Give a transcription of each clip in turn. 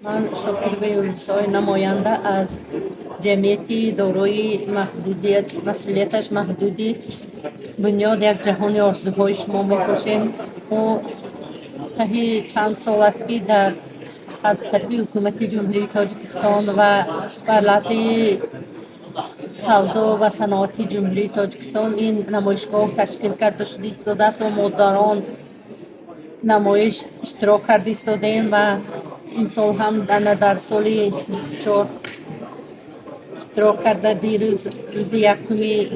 من شاکر یونسای نماینده از جمعیتی دارای محدودیت مسئولیتش محدودی بنیاد یک جهان آرزوهای شما می‌کوشیم و تهی چند سال است که از طرف حکومت جمهوری تاجیکستان و وزارت سودا و صنعت جمهوری تاجیکستان این نمایشگاه تشکیل کرده شده است و ما در آن نمایش اشتراک کرده ایستادیم و امسال هم در سال 24 اشتراک کرده. دیروز روز یکمی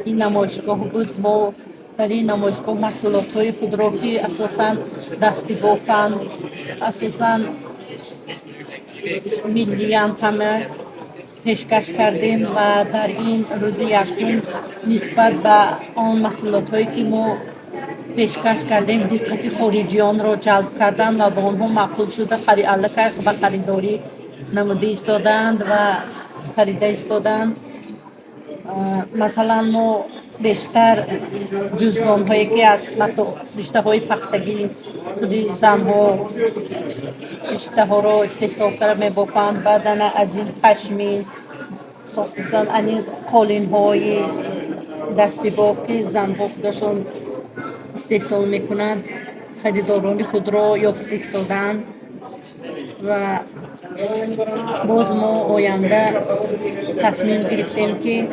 این نمایشگاه بود. ما در این نمایشگاه محصولات های خود را که اساساً دستی بافند اساساً ملی همه پیشکش کردیم و در این روز یکم نسبت به آن محصولات هایی که ما پیشکش کردیم دقت خارجیان را جلب کردند و با آنها معقول شده الکه به خریداری نموده ایستادند و خریده ایستادند. مثلا ما بیشتر جزدان هایی که از رشته های پختگی خود زن ها رشته ها را استحصال کرده می بافند. بعدن از این پشمین خصوصا این قالین های دستی باف که زن ها خودشان استحصال میکنند خریداران خود را یافت ایستادند و باز ما آینده تصمیم گرفتیم که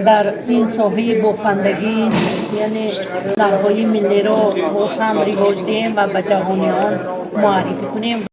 در این ساحه بافندگی یعنی هنرهای ملی را باز هم رواج دهیم و به جوانان معرفی کنیم.